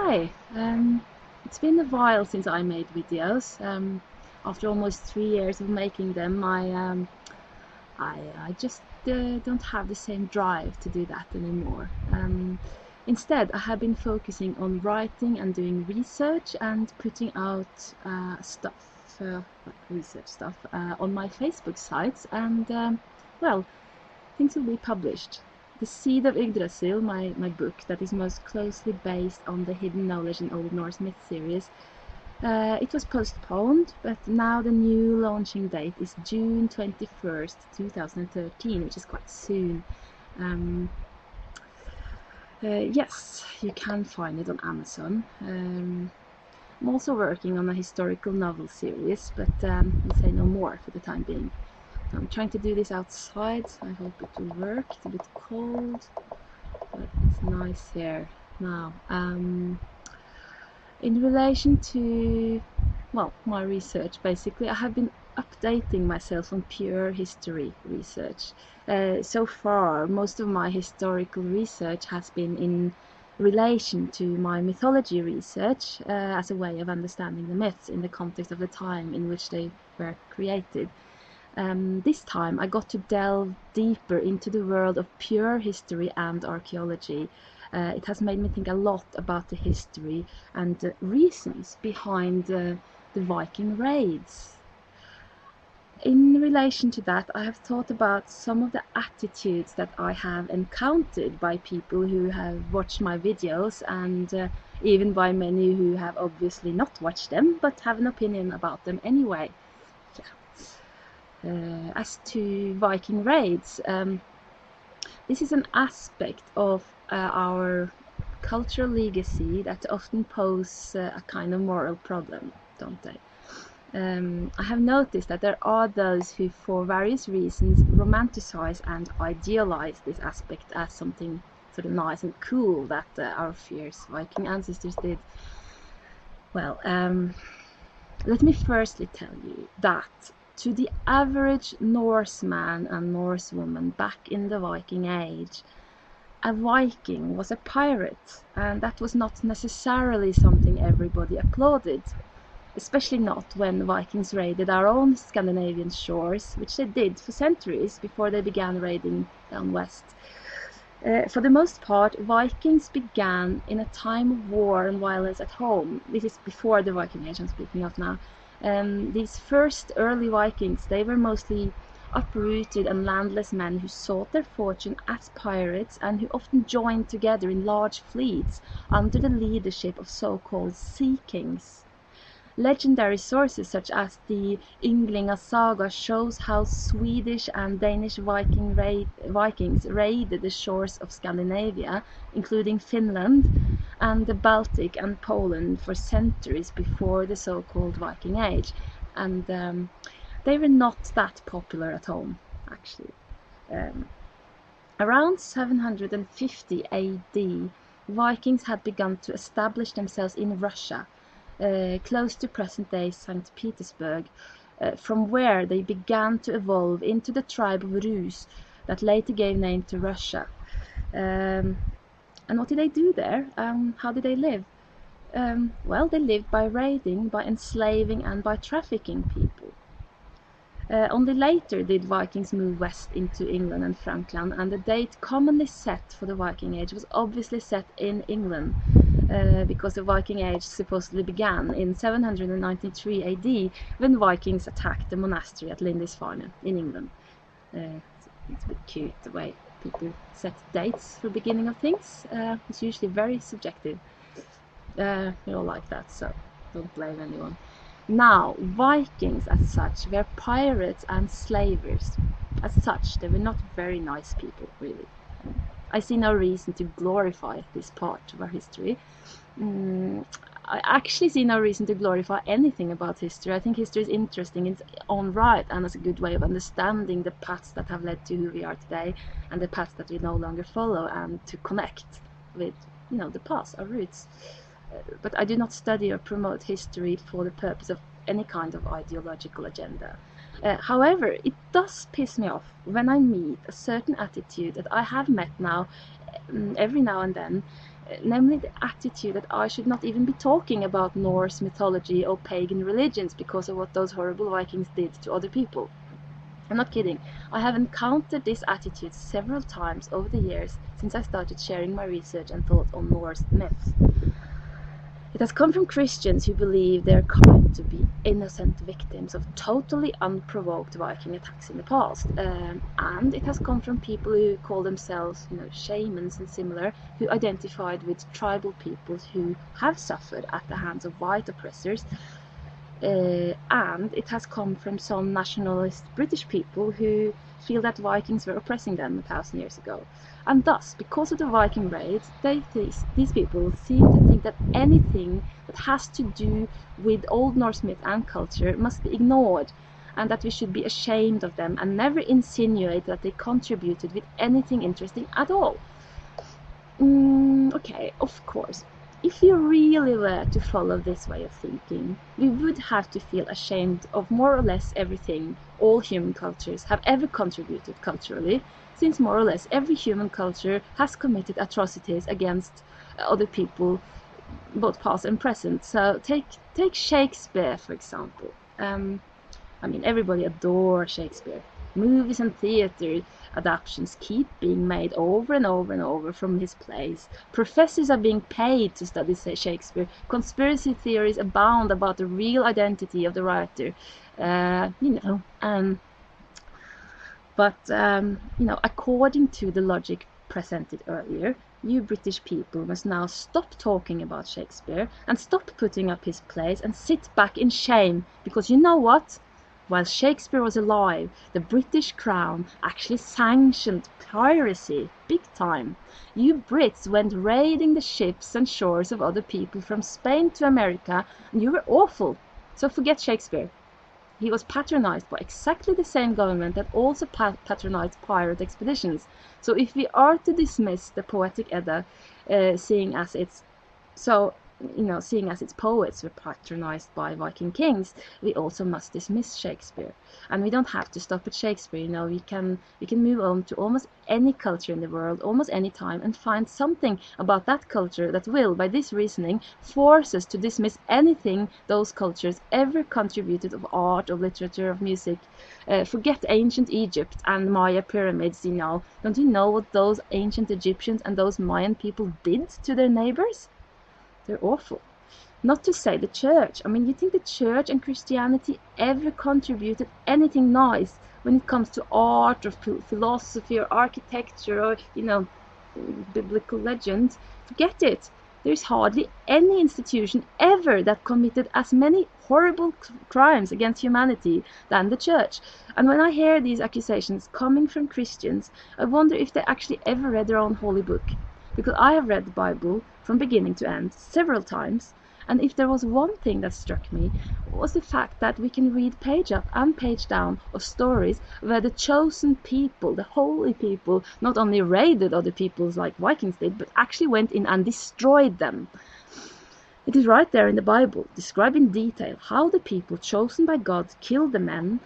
Hi, it's been a while since I made videos. After almost 3 years of making them, I just don't have the same drive to do that anymore. Instead, I have been focusing on writing and doing research and putting out research stuff on my Facebook sites, and well, things will be published. The Seed of Yggdrasil, my book that is most closely based on the Hidden Knowledge in Old Norse Myth series, it was postponed, but now the new launching date is June 21st, 2013, which is quite soon. Yes, you can find it on Amazon. I'm also working on a historical novel series, but I'll say no more for the time being. I'm trying to do this outside, so I hope it will work. It's a bit cold, but it's nice here now. In relation to, well, my research, basically, I have been updating myself on pure history research. So far, most of my historical research has been in relation to my mythology research as a way of understanding the myths in the context of the time in which they were created. This time I got to delve deeper into the world of pure history and archaeology. It has made me think a lot about the history and the reasons behind the Viking raids. In relation to that, I have thought about some of the attitudes that I have encountered by people who have watched my videos, and even by many who have obviously not watched them but have an opinion about them anyway. As to Viking raids, this is an aspect of our cultural legacy that often pose a kind of moral problem, don't they? I have noticed that there are those who, for various reasons, romanticize and idealize this aspect as something sort of nice and cool that our fierce Viking ancestors did. Well, let me firstly tell you that to the average Norseman and Norsewoman back in the Viking Age, a Viking was a pirate, and that was not necessarily something everybody applauded, especially not when Vikings raided our own Scandinavian shores, which they did for centuries before they began raiding down west. For the most part, Vikings began in a time of war and violence at home. This is before the Viking Age I'm speaking of now. These first early Vikings, they were mostly uprooted and landless men who sought their fortune as pirates and who often joined together in large fleets under the leadership of so-called sea kings. Legendary sources such as the Ynglinga saga shows how Swedish and Danish Vikings raided the shores of Scandinavia, including Finland and the Baltic and Poland, for centuries before the so-called Viking Age, and they were not that popular at home, actually. Around 750 AD, Vikings had begun to establish themselves in Russia, close to present-day St. Petersburg, from where they began to evolve into the tribe of Rus that later gave name to Russia. And what did they do there? How did they live? Well, they lived by raiding, by enslaving, and by trafficking people. Only later did Vikings move west into England and Frankland, and the date commonly set for the Viking Age was obviously set in England, because the Viking Age supposedly began in 793 AD when Vikings attacked the monastery at Lindisfarne in England. It's a bit cute the way people set dates for the beginning of things. It's usually very subjective. We all like that, so don't blame anyone. Now, Vikings as such were pirates and slavers. As such, they were not very nice people, really. I see no reason to glorify this part of our history. I actually see no reason to glorify anything about history. I think history is interesting in its own right and as a good way of understanding the paths that have led to who we are today and the paths that we no longer follow, and to connect with, the past, our roots. But I do not study or promote history for the purpose of any kind of ideological agenda. However, it does piss me off when I meet a certain attitude that I have met now every now and then, namely the attitude that I should not even be talking about Norse mythology or pagan religions because of what those horrible Vikings did to other people. I'm not kidding. I have encountered this attitude several times over the years since I started sharing my research and thought on Norse myths. It has come from Christians who believe they are coming to be innocent victims of totally unprovoked Viking attacks in the past. And it has come from people who call themselves, shamans and similar, who identified with tribal peoples who have suffered at the hands of white oppressors. And it has come from some nationalist British people who feel that Vikings were oppressing them 1,000 years ago. And thus, because of the Viking raids, these people seem to think that anything that has to do with Old Norse myth and culture must be ignored, and that we should be ashamed of them and never insinuate that they contributed with anything interesting at all. Okay, of course. If you really were to follow this way of thinking, we would have to feel ashamed of more or less everything all human cultures have ever contributed culturally, since more or less every human culture has committed atrocities against other people, both past and present. So take Shakespeare, for example. Everybody adores Shakespeare. Movies and theatre adaptations keep being made over and over and over from his plays. Professors are being paid to study Shakespeare. Conspiracy theories abound about the real identity of the writer. According to the logic presented earlier, you British people must now stop talking about Shakespeare and stop putting up his plays and sit back in shame, because you know what? While Shakespeare was alive, the British Crown actually sanctioned piracy, big time. You Brits went raiding the ships and shores of other people from Spain to America, and you were awful. So forget Shakespeare. He was patronized by exactly the same government that also patronized pirate expeditions. So if we are to dismiss the Poetic Edda, seeing as its poets were patronized by Viking kings, we also must dismiss Shakespeare. And we don't have to stop at Shakespeare. We can move on to almost any culture in the world, almost any time, and find something about that culture that will, by this reasoning, force us to dismiss anything those cultures ever contributed of art, of literature, of music. Forget ancient Egypt and Maya pyramids. Don't you know what those ancient Egyptians and those Mayan people did to their neighbors? They're awful. Not to say the church. You think the church and Christianity ever contributed anything nice when it comes to art or philosophy or architecture or, biblical legends? Forget it. There's hardly any institution ever that committed as many horrible crimes against humanity than the church. And when I hear these accusations coming from Christians, I wonder if they actually ever read their own holy book. Because I have read the Bible from beginning to end several times, and if there was one thing that struck me, it was the fact that we can read page up and page down of stories where the chosen people, the holy people, not only raided other peoples like Vikings did, but actually went in and destroyed them. It is right there in the Bible, described in detail how the people chosen by God killed the men,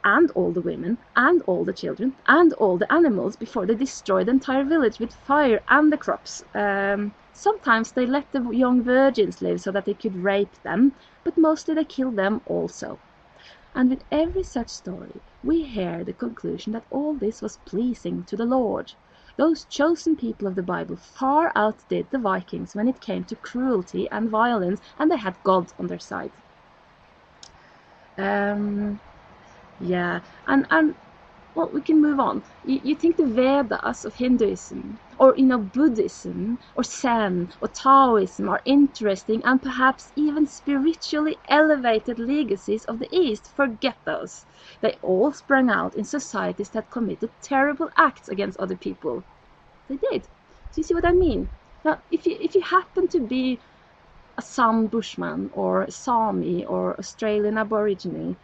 and all the women, and all the children, and all the animals before they destroyed the entire village with fire and the crops. Sometimes they let the young virgins live so that they could rape them, but mostly they killed them also. And with every such story, we hear the conclusion that all this was pleasing to the Lord. Those chosen people of the Bible far outdid the Vikings when it came to cruelty and violence, and they had God on their side. Yeah, and we can move on. You think the Vedas of Hinduism, or Buddhism, or Zen, or Taoism are interesting and perhaps even spiritually elevated legacies of the East? Forget those. They all sprang out in societies that committed terrible acts against other people. They did. Do you see what I mean? Now, if you happen to be a Assam Bushman or Sami or Australian Aborigine,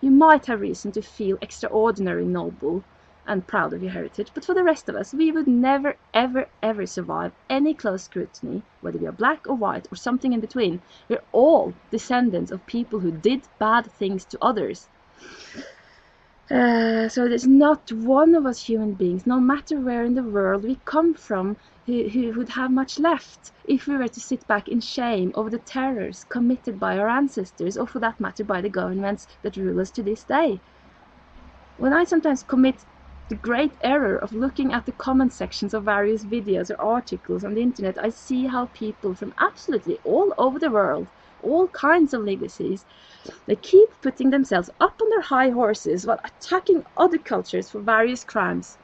you might have reason to feel extraordinary noble and proud of your heritage, but for the rest of us, we would never, ever, ever survive any close scrutiny, whether we are black or white or something in between. We're all descendants of people who did bad things to others. So there's not one of us human beings, no matter where in the world we come from, who would have much left if we were to sit back in shame over the terrors committed by our ancestors, or for that matter by the governments that rule us to this day. When I sometimes commit the great error of looking at the comment sections of various videos or articles on the internet, I see how people from absolutely all over the world, all kinds of legacies, they keep putting themselves up on their high horses while attacking other cultures for various crimes.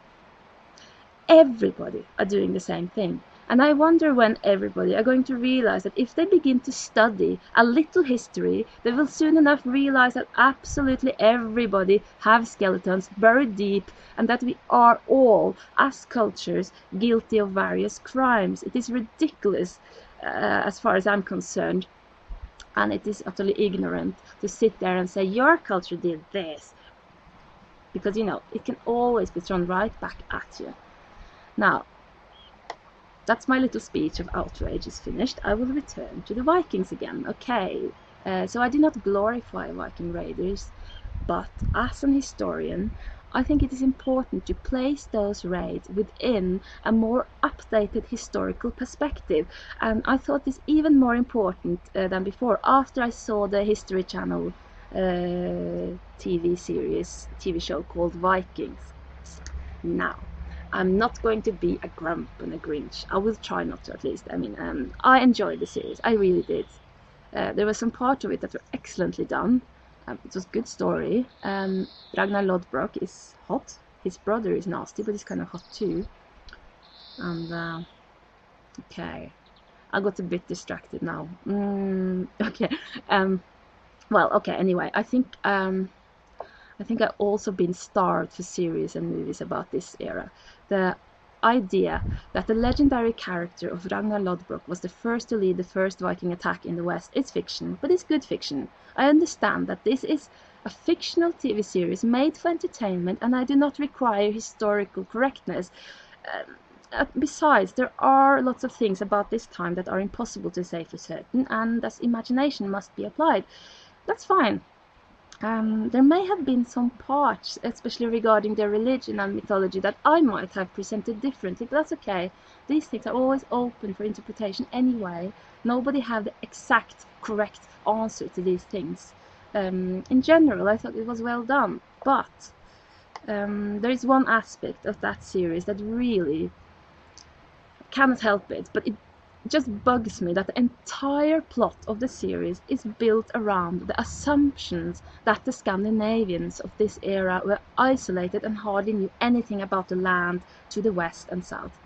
Everybody are doing the same thing. And I wonder when everybody are going to realize that if they begin to study a little history, they will soon enough realize that absolutely everybody have skeletons buried deep, and that we are all, as cultures, guilty of various crimes. It is ridiculous, as far as I'm concerned, and it is utterly ignorant to sit there and say your culture did this, because it can always be thrown right back at you. Now, that's my little speech of outrage is finished. I will return to the Vikings again. Okay, so I do not glorify Viking raiders, but as an historian, I think it is important to place those raids within a more updated historical perspective, and I thought this even more important than before after I saw the History Channel TV show called Vikings. Now, I'm not going to be a grump and a Grinch. I will try not to, at least. I mean, I enjoyed the series. I really did. There were some parts of it that were excellently done. It was a good story. Ragnar Lodbrok is hot. His brother is nasty, but he's kind of hot too. And, okay. I got a bit distracted now. Okay. Well, okay, anyway. I think I've also been starved for series and movies about this era. The idea that the legendary character of Ragnar Lodbrok was the first to lead the first Viking attack in the West is fiction, but it's good fiction. I understand that this is a fictional TV series made for entertainment, and I do not require historical correctness. Besides, there are lots of things about this time that are impossible to say for certain, and thus imagination must be applied. That's fine. There may have been some parts, especially regarding their religion and mythology, that I might have presented differently, but that's okay. These things are always open for interpretation anyway. Nobody have the exact correct answer to these things. In general, I thought it was well done, but there is one aspect of that series that really cannot help it, but it just bugs me that the entire plot of the series is built around the assumptions that the Scandinavians of this era were isolated and hardly knew anything about the land to the west and south.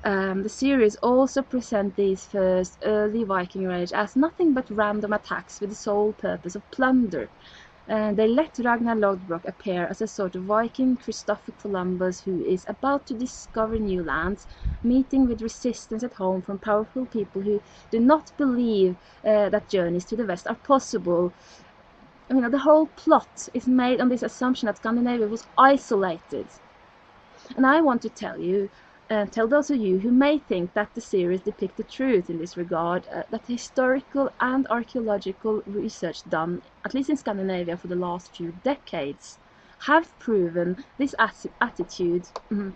The series also presents these first early Viking raids as nothing but random attacks with the sole purpose of plunder. They let Ragnar Lodbrok appear as a sort of Viking Christopher Columbus who is about to discover new lands, meeting with resistance at home from powerful people who do not believe that journeys to the west are possible. I mean, the whole plot is made on this assumption that Scandinavia was isolated. And I want to tell those of you who may think that the series depicts the truth in this regard, that historical and archaeological research done, at least in Scandinavia for the last few decades, have proven this attitude to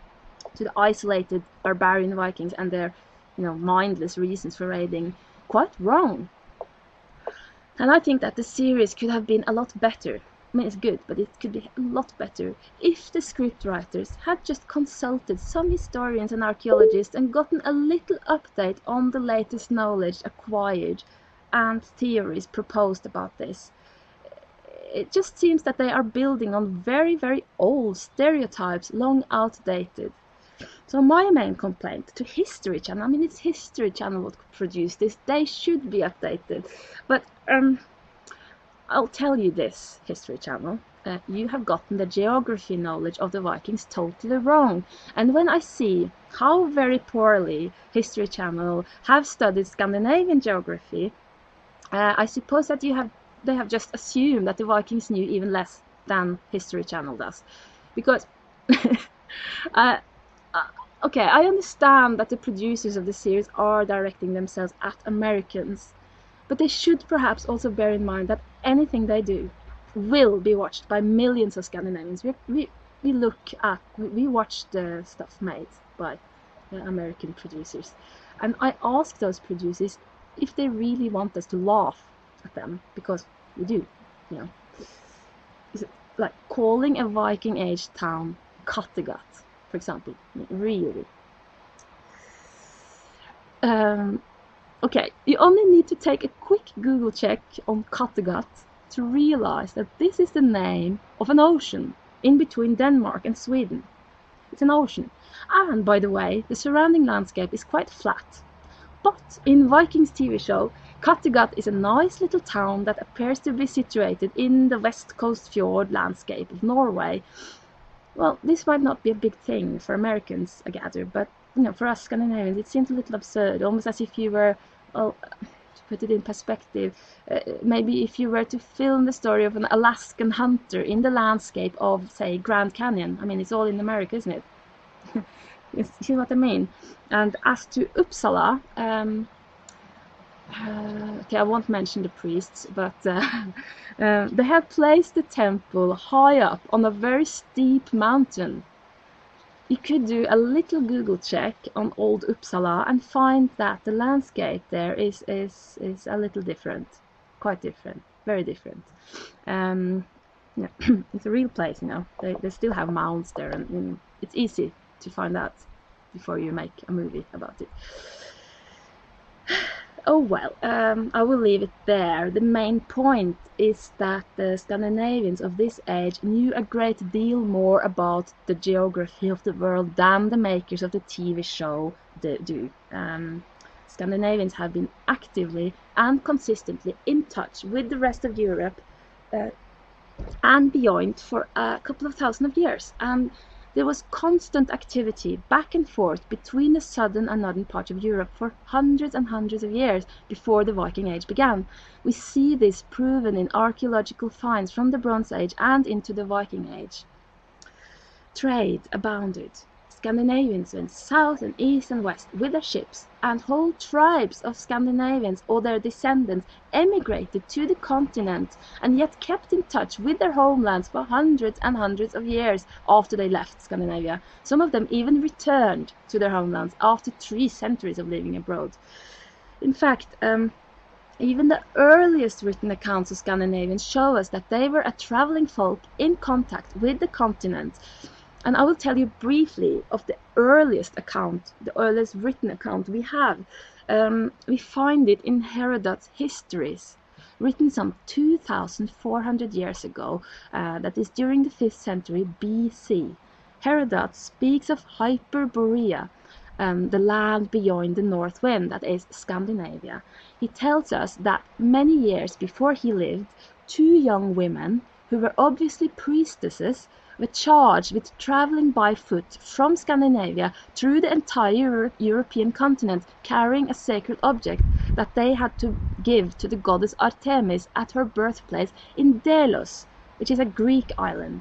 the isolated barbarian Vikings and their mindless reasons for raiding quite wrong. And I think that the series could have been a lot better. I mean, it's good, but it could be a lot better if the scriptwriters had just consulted some historians and archaeologists and gotten a little update on the latest knowledge acquired and theories proposed about this. It just seems that they are building on very, very old stereotypes, long outdated. So my main complaint to History Channel, I mean, it's History Channel what produced this, they should be updated. But I'll tell you this, History Channel, you have gotten the geography knowledge of the Vikings totally wrong. And when I see how very poorly History Channel have studied Scandinavian geography, I suppose that they have just assumed that the Vikings knew even less than History Channel does. Because, okay, I understand that the producers of the series are directing themselves at Americans, but they should perhaps also bear in mind that anything they do, will be watched by millions of Scandinavians. We watch the stuff made by American producers, and I ask those producers if they really want us to laugh at them, because we do, you know. Is it like calling a Viking Age town Kattegat, for example? Really? Okay, you only need to take a quick Google check on Kattegat to realize that this is the name of an ocean in between Denmark and Sweden. It's an ocean. And by the way, the surrounding landscape is quite flat. But in Vikings TV show, Kattegat is a nice little town that appears to be situated in the west coast fjord landscape of Norway. Well, this might not be a big thing for Americans, I gather, but for us Scandinavians it seems a little absurd, almost as if you were, to put it in perspective, maybe if you were to film the story of an Alaskan hunter in the landscape of, say, Grand Canyon. I mean, it's all in America, isn't it? You see what I mean? And as to Uppsala, okay, I won't mention the priests, but they had placed the temple high up on a very steep mountain. You could do a little Google check on old Uppsala and find that the landscape there is a little different, quite different, very different. Yeah, it's a real place, They still have mounds there, and it's easy to find out before you make a movie about it. Oh well, I will leave it there. The main point is that the Scandinavians of this age knew a great deal more about the geography of the world than the makers of the TV show do. Scandinavians have been actively and consistently in touch with the rest of Europe and beyond for a couple of thousand of years. And there was constant activity back and forth between the southern and northern part of Europe for hundreds and hundreds of years before the Viking Age began. We see this proven in archaeological finds from the Bronze Age and into the Viking Age. Trade abounded. Scandinavians went south and east and west with their ships, and whole tribes of Scandinavians or their descendants emigrated to the continent and yet kept in touch with their homelands for hundreds and hundreds of years after they left Scandinavia. Some of them even returned to their homelands after 3 centuries of living abroad. In fact, even the earliest written accounts of Scandinavians show us that they were a traveling folk in contact with the continent. And I will tell you briefly of the earliest written account we have. We find it in Herodot's Histories, written some 2,400 years ago, that is during the 5th century BC. Herodot speaks of Hyperborea, the land beyond the north wind, that is Scandinavia. He tells us that many years before he lived, 2 young women, who were obviously priestesses, were charged with traveling by foot from Scandinavia through the entire European continent, carrying a sacred object that they had to give to the goddess Artemis at her birthplace in Delos, which is a Greek island.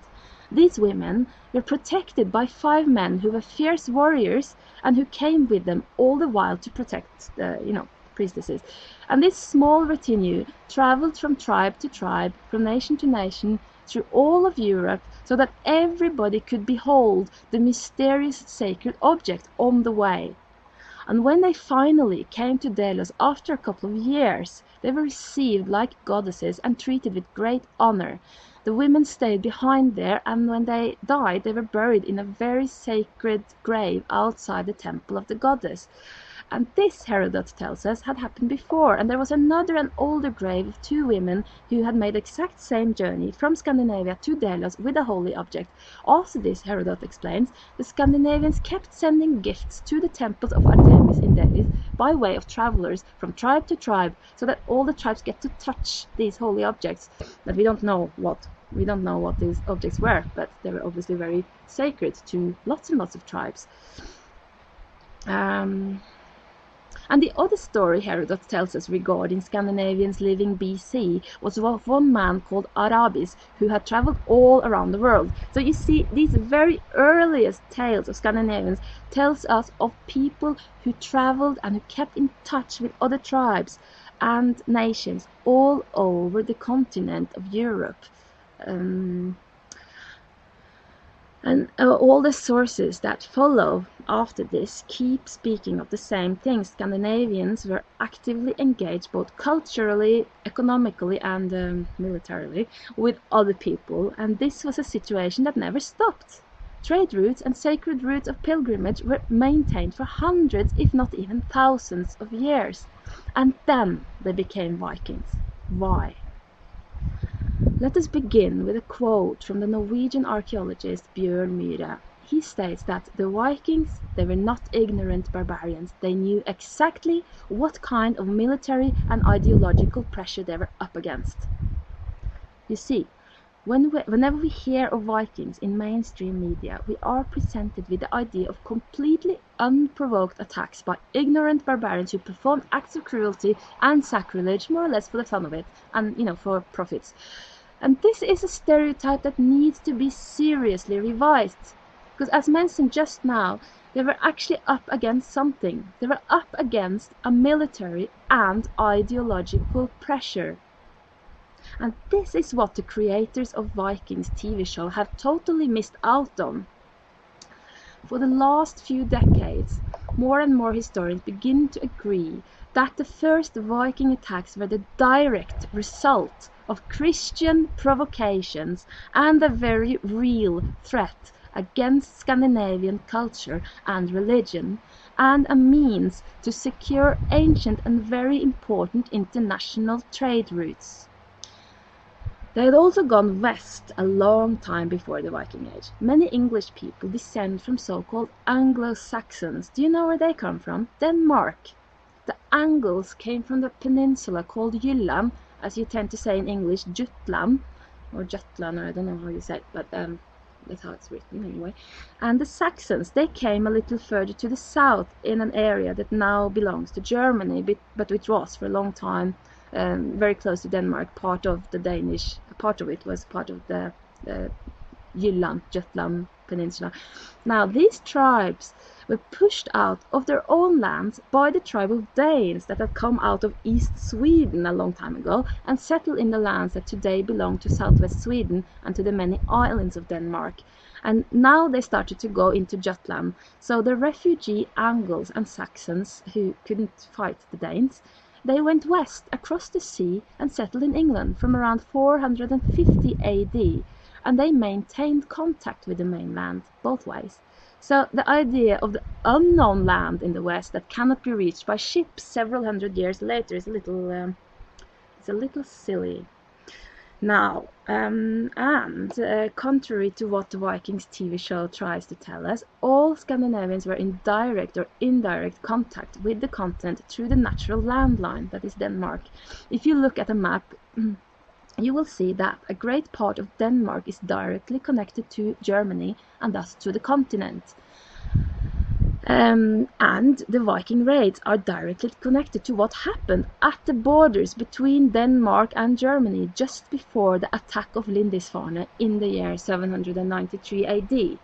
These women were protected by 5 men who were fierce warriors and who came with them all the while to protect the, priestesses. And this small retinue traveled from tribe to tribe, from nation to nation, through all of Europe, so that everybody could behold the mysterious sacred object on the way. And when they finally came to Delos after a couple of years, they were received like goddesses and treated with great honor. The women stayed behind there, and when they died, they were buried in a very sacred grave outside the temple of the goddess. And this, Herodot tells us, had happened before, and there was another and older grave of 2 women who had made the exact same journey from Scandinavia to Delos with a holy object. After this, Herodot explains, the Scandinavians kept sending gifts to the temples of Artemis in Delos by way of travelers from tribe to tribe, so that all the tribes get to touch these holy objects. But we don't know what these objects were, but they were obviously very sacred to lots and lots of tribes. And the other story Herodot tells us regarding Scandinavians living BC was of one man called Arabis, who had traveled all around the world. So you see, these very earliest tales of Scandinavians tells us of people who traveled and who kept in touch with other tribes and nations all over the continent of Europe. Um, and all the sources that follow after this keep speaking of the same thing. Scandinavians were actively engaged both culturally, economically, and militarily with other people, and this was a situation that never stopped. Trade routes and sacred routes of pilgrimage were maintained for hundreds, if not even thousands of years. And then they became Vikings. Why? Let us begin with a quote from the Norwegian archaeologist Bjørn Myhre. He states that the Vikings, they were not ignorant barbarians. They knew exactly what kind of military and ideological pressure they were up against. You see, whenever we hear of Vikings in mainstream media, we are presented with the idea of completely unprovoked attacks by ignorant barbarians who performed acts of cruelty and sacrilege more or less for the fun of it and, for profits. And this is a stereotype that needs to be seriously revised. Because as mentioned just now, they were actually up against something. They were up against a military and ideological pressure. And this is what the creators of Vikings TV show have totally missed out on. For the last few decades, more and more historians begin to agree that the first Viking attacks were the direct result of Christian provocations and a very real threat against Scandinavian culture and religion, and a means to secure ancient and very important international trade routes. They had also gone west a long time before the Viking Age. Many English people descend from so-called Anglo-Saxons. Do you know where they come from? Denmark. The Angles came from the peninsula called Jylland, as you tend to say in English, Jutland, or Jutland, or I don't know how you say it, but that's how it's written anyway. And the Saxons, they came a little further to the south in an area that now belongs to Germany, but which was for a long time very close to Denmark. Part of it was part of the Jutland Peninsula. Now, these tribes were pushed out of their own lands by the tribe of Danes that had come out of East Sweden a long time ago and settled in the lands that today belong to southwest Sweden and to the many islands of Denmark. And now they started to go into Jutland. So the refugee Angles and Saxons who couldn't fight the Danes, they went west across the sea and settled in England from around 450 AD, and they maintained contact with the mainland both ways. So the idea of the unknown land in the west that cannot be reached by ships several hundred years later is a little silly. Now, contrary to what the Vikings TV show tries to tell us, all Scandinavians were in direct or indirect contact with the continent through the natural landline, that is Denmark. If you look at a map, you will see that a great part of Denmark is directly connected to Germany and thus to the continent. And the Viking raids are directly connected to what happened at the borders between Denmark and Germany just before the attack of Lindisfarne in the year 793 AD.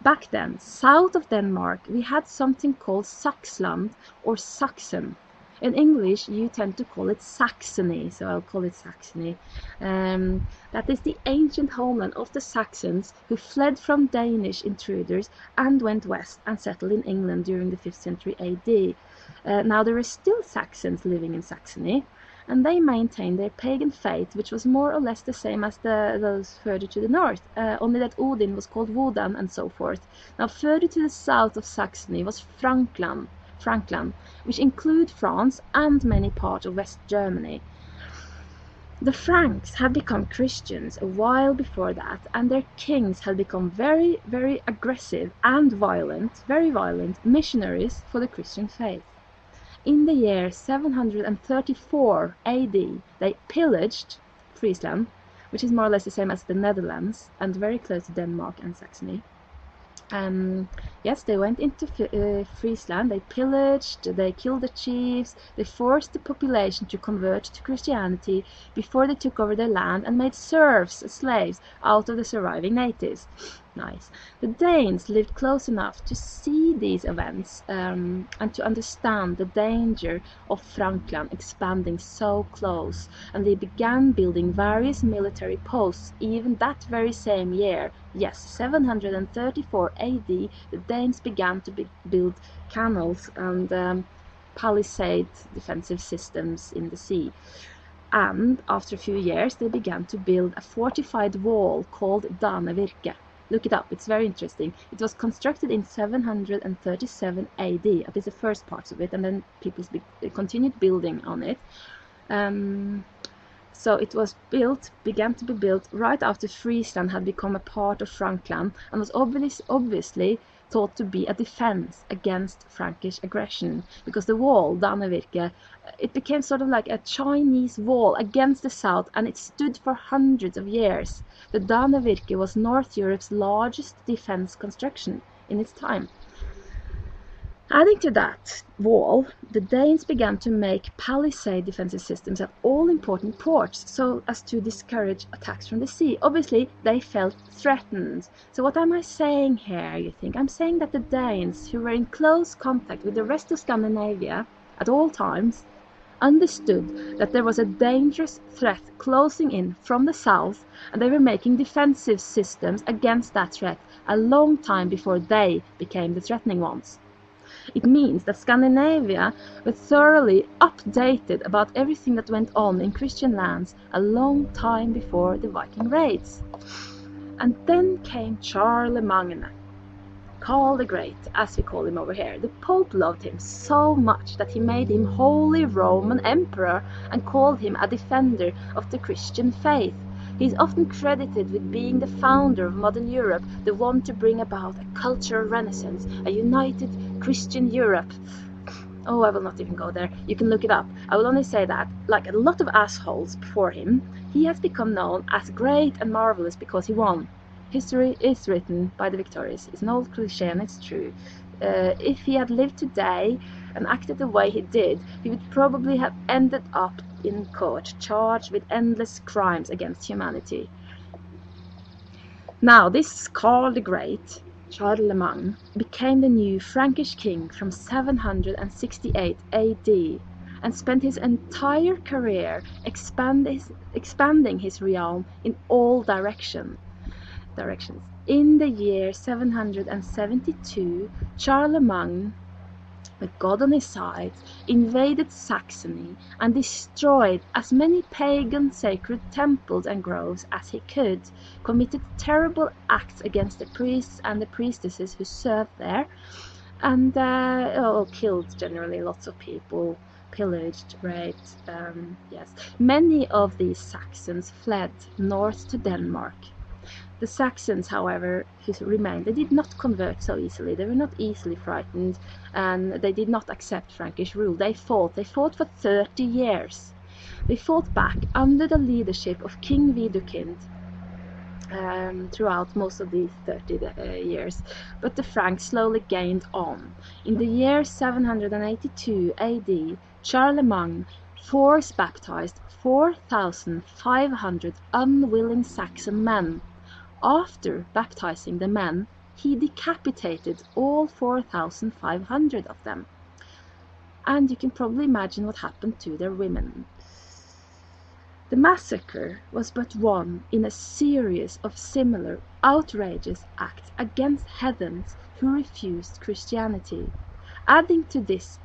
Back then, south of Denmark, we had something called Saxland or Saxon. In English, you tend to call it Saxony, so I'll call it Saxony. That is the ancient homeland of the Saxons who fled from Danish intruders and went west and settled in England during the 5th century AD. Now there are still Saxons living in Saxony, and they maintained their pagan faith, which was more or less the same as those further to the north, only that Odin was called Wodan and so forth. Now further to the south of Saxony was Frankland, which include France and many parts of West Germany. The Franks had become Christians a while before that, and their kings had become very, very aggressive and very violent missionaries for the Christian faith. In the year 734 AD, they pillaged Friesland, which is more or less the same as the Netherlands and very close to Denmark and Saxony. Yes, they went into Friesland, they pillaged, they killed the chiefs, they forced the population to convert to Christianity before they took over their land and made serfs, slaves, out of the surviving natives. Nice. The Danes lived close enough to see these events and to understand the danger of Frankland expanding so close, and they began building various military posts even that very same year. Yes, 734 AD, the Danes began to build canals and palisade defensive systems in the sea. And after a few years, they began to build a fortified wall called Danevirke. Look it up, it's very interesting. It was constructed in 737 AD, at least the first parts of it, and then people continued building on it. So it was began to be built right after Friesland had become a part of Frankland, and was obviously thought to be a defense against Frankish aggression, because the wall, Danevirke, it became sort of like a Chinese wall against the south, and it stood for hundreds of years. The Danevirke was North Europe's largest defense construction in its time. Adding to that wall, the Danes began to make palisade defensive systems at all important ports so as to discourage attacks from the sea. Obviously, they felt threatened. So what am I saying here, you think? I'm saying that the Danes, who were in close contact with the rest of Scandinavia at all times, understood that there was a dangerous threat closing in from the south, and they were making defensive systems against that threat a long time before they became the threatening ones. It means that Scandinavia was thoroughly updated about everything that went on in Christian lands a long time before the Viking raids. And then came Charlemagne, Karl the Great, as we call him over here. The Pope loved him so much that he made him Holy Roman Emperor and called him a defender of the Christian faith. He is often credited with being the founder of modern Europe, the one to bring about a cultural renaissance, a united Christian Europe. Oh, I will not even go there. You can look it up. I will only say that, like a lot of assholes before him, he has become known as great and marvelous because he won. History is written by the victorious. It's an old cliché and it's true. If he had lived today and acted the way he did, he would probably have ended up in court, charged with endless crimes against humanity. Now, this Karl the Great, Charlemagne, became the new Frankish king from 768 AD and spent his entire career expanding his realm in all directions. In the year 772, Charlemagne, with God on his side, invaded Saxony and destroyed as many pagan sacred temples and groves as he could, committed terrible acts against the priests and the priestesses who served there, and killed generally lots of people, pillaged, raped. Yes, many of these Saxons fled north to Denmark. The Saxons, however, who remained, they did not convert so easily. They were not easily frightened, and they did not accept Frankish rule. They fought for 30 years. They fought back under the leadership of King Widukind throughout most of these 30 years, but the Franks slowly gained on. In the year 782 AD, Charlemagne force baptized 4,500 unwilling Saxon men. After baptizing the men, he decapitated all 4,500 of them. And you can probably imagine what happened to their women. The massacre was but one in a series of similar outrageous acts against heathens who refused Christianity. Adding to this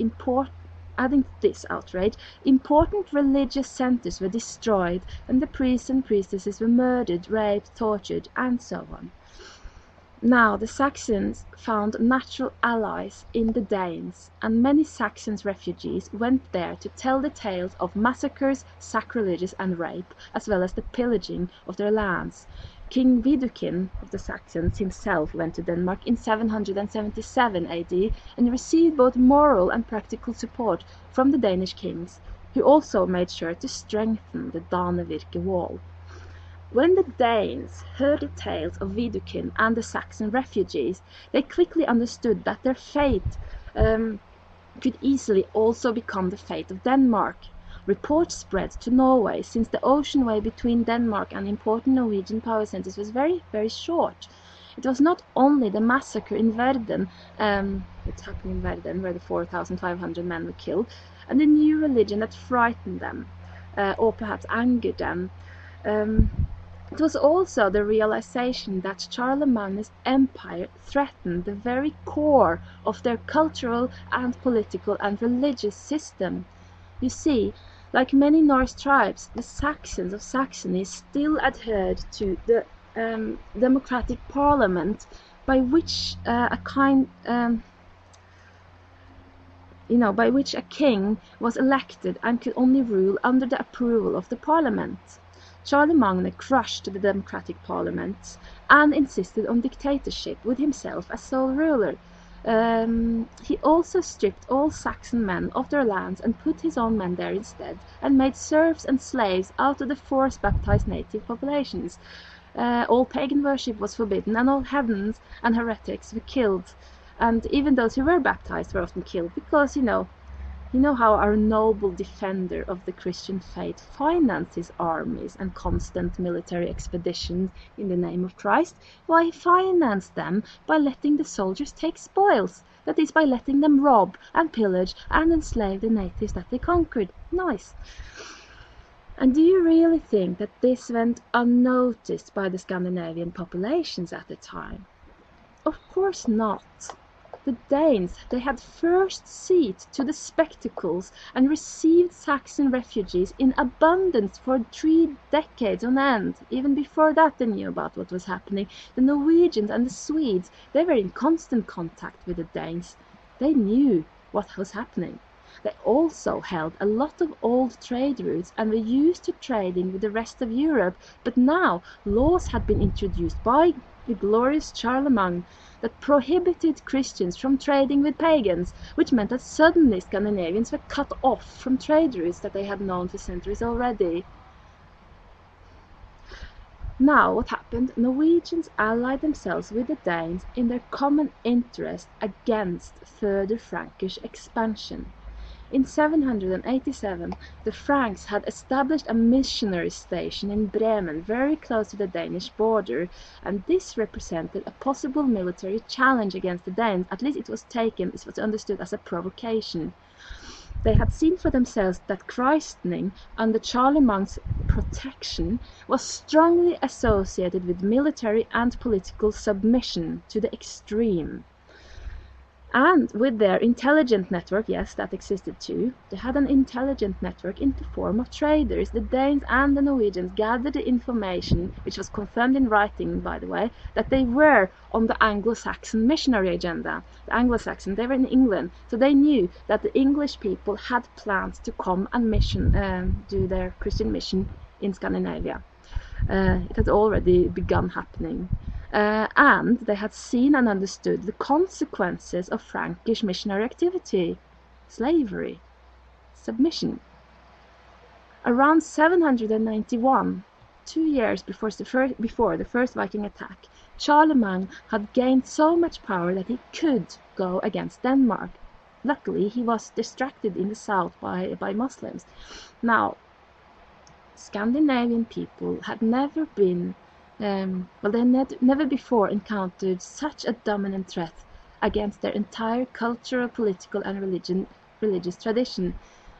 outrage, important religious centers were destroyed, and the priests and priestesses were murdered, raped, tortured, and so on. Now the Saxons found natural allies in the Danes, and many Saxon refugees went there to tell the tales of massacres, sacrileges, and rape, as well as the pillaging of their lands. King Widukind of the Saxons himself went to Denmark in 777 AD and received both moral and practical support from the Danish kings, who also made sure to strengthen the Danevirke wall. When the Danes heard the tales of Widukind and the Saxon refugees, they quickly understood that their fate could easily also become the fate of Denmark. Reports spread to Norway, since the ocean way between Denmark and important Norwegian power centers was very, very short. It was not only the massacre in Verden, it happened in Verden, where the 4,500 men were killed, and the new religion that frightened them, or perhaps angered them. It was also the realization that Charlemagne's empire threatened the very core of their cultural and political and religious system. You see, like many Norse tribes, the Saxons of Saxony still adhered to the democratic parliament, by which a king was elected and could only rule under the approval of the parliament. Charlemagne crushed the democratic parliament and insisted on dictatorship, with himself as sole ruler. He also stripped all Saxon men of their lands and put his own men there instead, and made serfs and slaves out of the force-baptized native populations. All pagan worship was forbidden, and all heathens and heretics were killed. And even those who were baptized were often killed, because you know how our noble defender of the Christian faith financed his armies and constant military expeditions in the name of Christ? Why, he financed them by letting the soldiers take spoils. That is, by letting them rob and pillage and enslave the natives that they conquered. Nice. And do you really think that this went unnoticed by the Scandinavian populations at the time? Of course not. The Danes, they had first seat to the spectacles and received Saxon refugees in abundance for 3 decades on end. Even before that, they knew about what was happening. The Norwegians and the Swedes, they were in constant contact with the Danes. They knew what was happening. They also held a lot of old trade routes and were used to trading with the rest of Europe, but now laws had been introduced by the glorious Charlemagne that prohibited Christians from trading with pagans, which meant that suddenly Scandinavians were cut off from trade routes that they had known for centuries already. Now what happened? Norwegians allied themselves with the Danes in their common interest against further Frankish expansion. In 787, the Franks had established a missionary station in Bremen, very close to the Danish border, and this represented a possible military challenge against the Danes. At least it was understood as a provocation. They had seen for themselves that christening under Charlemagne's protection was strongly associated with military and political submission to the extreme. And with their intelligent network, yes, that existed too, they had an intelligent network in the form of traders. The Danes and the Norwegians gathered the information, which was confirmed in writing, by the way, that they were on the Anglo-Saxon missionary agenda. The Anglo-Saxon, they were in England, so they knew that the English people had plans to come and do their Christian mission in Scandinavia. It had already begun happening. And they had seen and understood the consequences of Frankish missionary activity: slavery, submission. Around 791, 2 years before the first Viking attack, Charlemagne had gained so much power that he could go against Denmark. Luckily, he was distracted in the south by Muslims. Now, Scandinavian people had never been they never before encountered such a dominant threat against their entire cultural, political and religious tradition.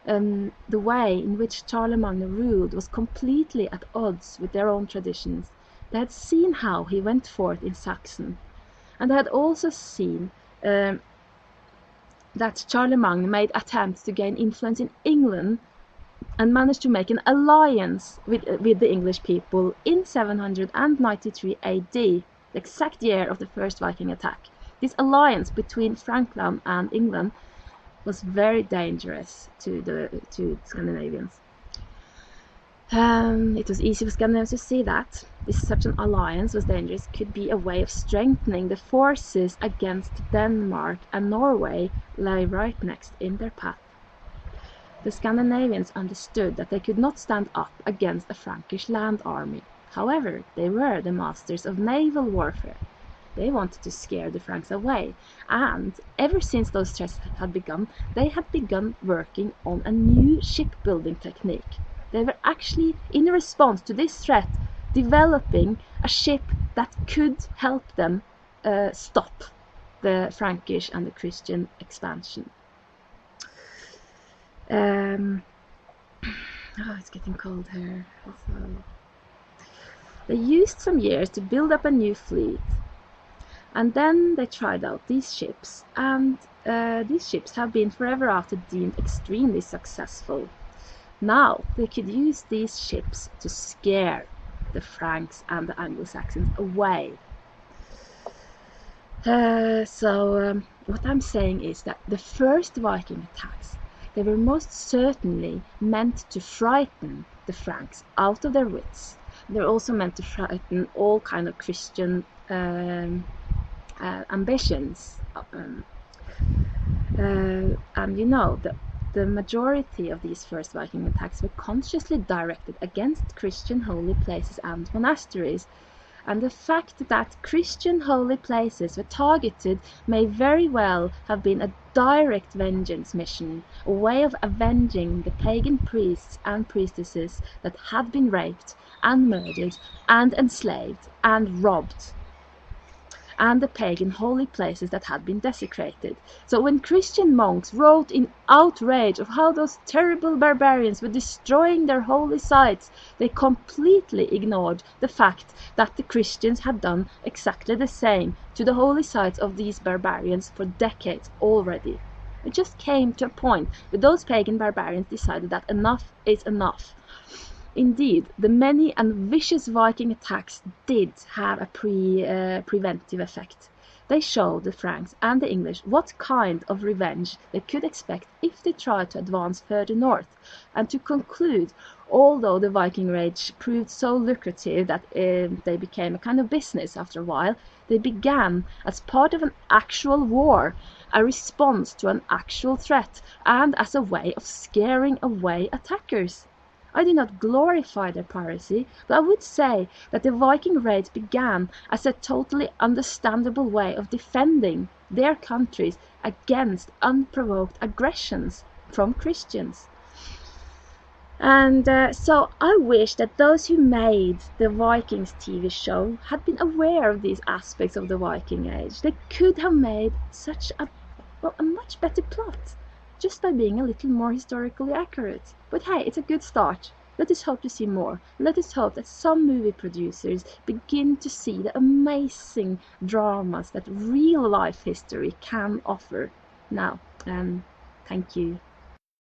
The way in which Charlemagne ruled was completely at odds with their own traditions. They had seen how he went forth in Saxon, and they had also seen that Charlemagne made attempts to gain influence in England and managed to make an alliance with the English people in 793 AD, the exact year of the first Viking attack. This alliance between Frankland and England was very dangerous to Scandinavians. It was easy for Scandinavians to see that such an alliance was dangerous, could be a way of strengthening the forces against Denmark, and Norway lay right next in their path. The Scandinavians understood that they could not stand up against a Frankish land army. However, they were the masters of naval warfare. They wanted to scare the Franks away, and ever since those threats had begun, they had begun working on a new shipbuilding technique. They were actually, in response to this threat, developing a ship that could help them stop the Frankish and the Christian expansion. It's getting cold here. So they used some years to build up a new fleet, and then they tried out these ships, and these ships have been forever after deemed extremely successful. Now they could use these ships to scare the Franks and the Anglo-Saxons away. What I'm saying is that the first Viking attacks, they were most certainly meant to frighten the Franks out of their wits. They're also meant to frighten all kind of Christian ambitions. And you know, the majority of these first Viking attacks were consciously directed against Christian holy places and monasteries. And the fact that Christian holy places were targeted may very well have been a direct vengeance mission, a way of avenging the pagan priests and priestesses that had been raped and murdered and enslaved and robbed, and the pagan holy places that had been desecrated. So when Christian monks wrote in outrage of how those terrible barbarians were destroying their holy sites, they completely ignored the fact that the Christians had done exactly the same to the holy sites of these barbarians for decades already. It just came to a point where those pagan barbarians decided that enough is enough. Indeed, the many and vicious Viking attacks did have a preventive effect. They showed the Franks and the English what kind of revenge they could expect if they tried to advance further north. And to conclude, although the Viking raids proved so lucrative that they became a kind of business after a while, they began as part of an actual war, a response to an actual threat, and as a way of scaring away attackers. I do not glorify their piracy, but I would say that the Viking raids began as a totally understandable way of defending their countries against unprovoked aggressions from Christians. And so I wish that those who made the Vikings TV show had been aware of these aspects of the Viking Age. They could have made such a much better plot just by being a little more historically accurate. But hey, it's a good start. Let us hope to see more. Let us hope that some movie producers begin to see the amazing dramas that real life history can offer. Now, thank you.